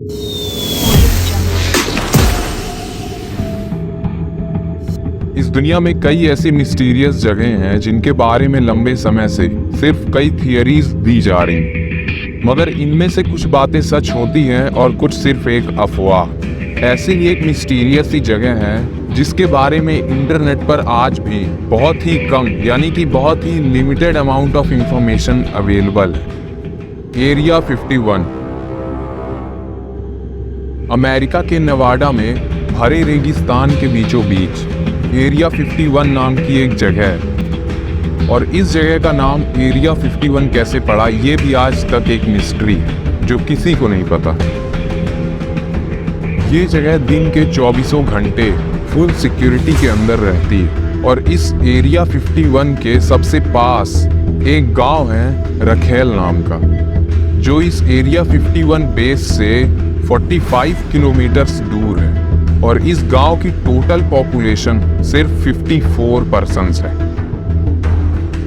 इस दुनिया में कई ऐसी मिस्टीरियस जगह हैं जिनके बारे में लंबे समय से सिर्फ कई थियरीज दी जा रही, मगर इनमें से कुछ बातें सच होती हैं और कुछ सिर्फ एक अफवाह। ऐसी ही एक मिस्टीरियस सी जगह है जिसके बारे में इंटरनेट पर आज भी बहुत ही कम यानी कि बहुत ही limited amount of information available है। एरिया 51 अमेरिका के नेवाडा में भरे रेगिस्तान के बीचों बीच एरिया 51 नाम की एक जगह है। और इस जगह का नाम एरिया 51 कैसे पड़ा, ये भी आज तक एक मिस्ट्री है जो किसी को नहीं पता। ये जगह दिन के 24 घंटे फुल सिक्योरिटी के अंदर रहती है और इस एरिया 51 के सबसे पास एक गांव है रखेल नाम का, जो इस एरिया 51 बेस से 45 किलोमीटर दूर है। और इस गांव की टोटल पॉपुलेशन सिर्फ 54 पर्सन्स है।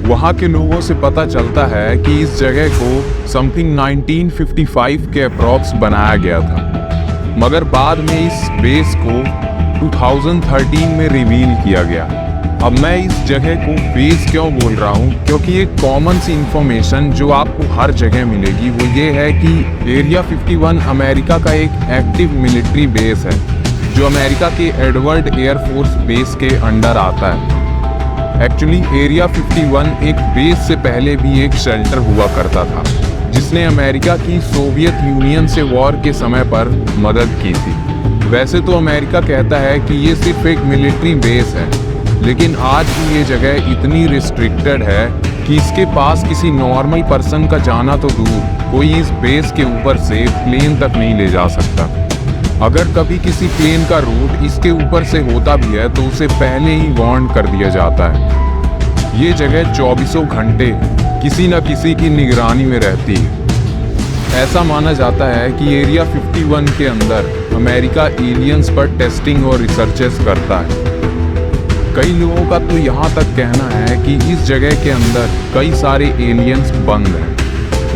वहां के लोगों से पता चलता है कि इस जगह को समथिंग 1955 के अप्रॉक्स बनाया गया था, मगर बाद में इस बेस को 2013 में रिवील किया गया। अब मैं इस जगह को बेस क्यों बोल रहा हूँ, क्योंकि एक कॉमन सी इंफॉर्मेशन जो आपको हर जगह मिलेगी वो ये है कि एरिया 51 अमेरिका का एक एक्टिव मिलिट्री बेस है जो अमेरिका के एडवर्ड एयरफोर्स बेस के अंडर आता है। एक्चुअली एरिया 51 एक बेस से पहले भी एक शेल्टर हुआ करता था जिसने अमेरिका की सोवियत यूनियन से वॉर के समय पर मदद की थी। वैसे तो अमेरिका कहता है कि ये सिर्फ एक मिलिट्री बेस है, लेकिन आज भी ये जगह इतनी रिस्ट्रिक्टेड है कि इसके पास किसी नॉर्मल पर्सन का जाना तो दूर, कोई इस बेस के ऊपर से प्लेन तक नहीं ले जा सकता। अगर कभी किसी प्लेन का रूट इसके ऊपर से होता भी है तो उसे पहले ही वार्न कर दिया जाता है। ये जगह 24 घंटे किसी न किसी की निगरानी में रहती है। ऐसा माना जाता है कि एरिया 51 के अंदर अमेरिका एलियंस पर टेस्टिंग और रिसर्चेस करता है। कई लोगों का तो यहाँ तक कहना है कि इस जगह के अंदर कई सारे एलियंस बंद हैं।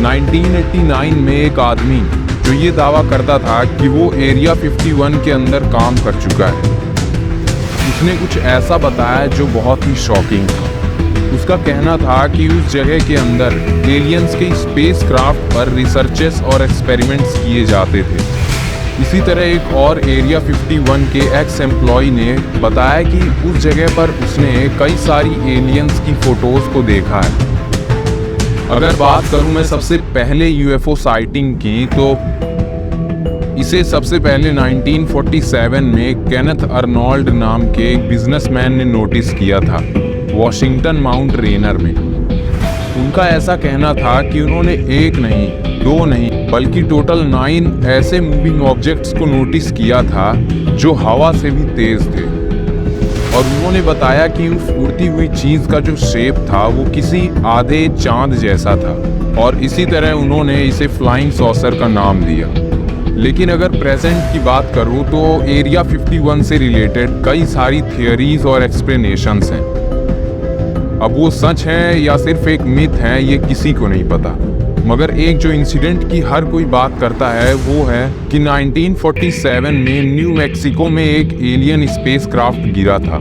1989 में एक आदमी जो ये दावा करता था कि वो एरिया 51 के अंदर काम कर चुका है, उसने कुछ ऐसा बताया जो बहुत ही शॉकिंग था। उसका कहना था कि उस जगह के अंदर एलियंस के स्पेसक्राफ्ट पर रिसर्चेस और एक्सपेरिमेंट्स किए जाते थे। इसी तरह एक और एरिया 51 के एक्स एम्प्लॉय ने बताया कि उस जगह पर उसने कई सारी एलियंस की फोटोज को देखा है। अगर बात करूं मैं सबसे पहले यूएफओ साइटिंग की, तो इसे सबसे पहले 1947 में केनेथ अर्नोल्ड नाम के एक बिजनेसमैन ने नोटिस किया था वॉशिंगटन माउंट रेनर में। उनका ऐसा कहना था कि उन्होंने एक नहीं, दो नहीं, बल्कि टोटल 9 ऐसे मूविंग ऑब्जेक्ट्स को नोटिस किया था जो हवा से भी तेज थे। और उन्होंने बताया कि उस उड़ती हुई चीज का जो शेप था वो किसी आधे चांद जैसा था, और इसी तरह उन्होंने इसे फ्लाइंग सॉसर का नाम दिया। लेकिन अगर प्रेजेंट की बात करूं तो एरिया 51 से रिलेटेड कई सारी थियरीज और एक्सप्लेनेशंस हैं। अब वो सच है या सिर्फ एक मिथ है ये किसी को नहीं पता, मगर एक जो इंसिडेंट की हर कोई बात करता है वो है कि 1947 में न्यू मैक्सिको में एक एलियन स्पेसक्राफ्ट गिरा था,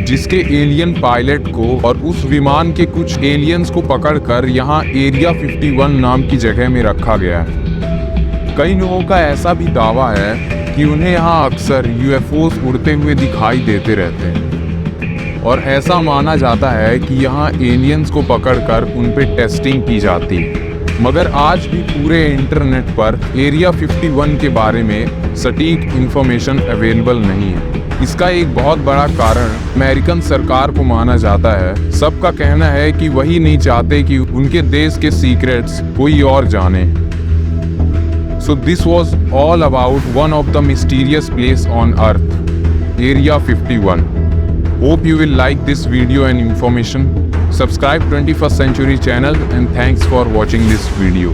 जिसके एलियन पायलट को और उस विमान के कुछ एलियंस को पकड़कर यहाँ एरिया 51 नाम की जगह में रखा गया है। कई लोगों का ऐसा भी दावा है कि उन्हें यहाँ अक्सर यूएफओस उड़ते हुए दिखाई देते रहते हैं, और ऐसा माना जाता है कि यहाँ एलियंस को पकड़कर उन पे टेस्टिंग की जाती है। मगर आज भी पूरे इंटरनेट पर एरिया 51 के बारे में सटीक इंफॉर्मेशन अवेलेबल नहीं है। इसका एक बहुत बड़ा कारण अमेरिकन सरकार को माना जाता है। सबका कहना है कि वही नहीं चाहते कि उनके देश के सीक्रेट्स कोई और जाने। So this was all about one of the mysterious place on earth, Area 51. Hope you will like this video and information. Subscribe 21st Century channel and thanks for watching this video.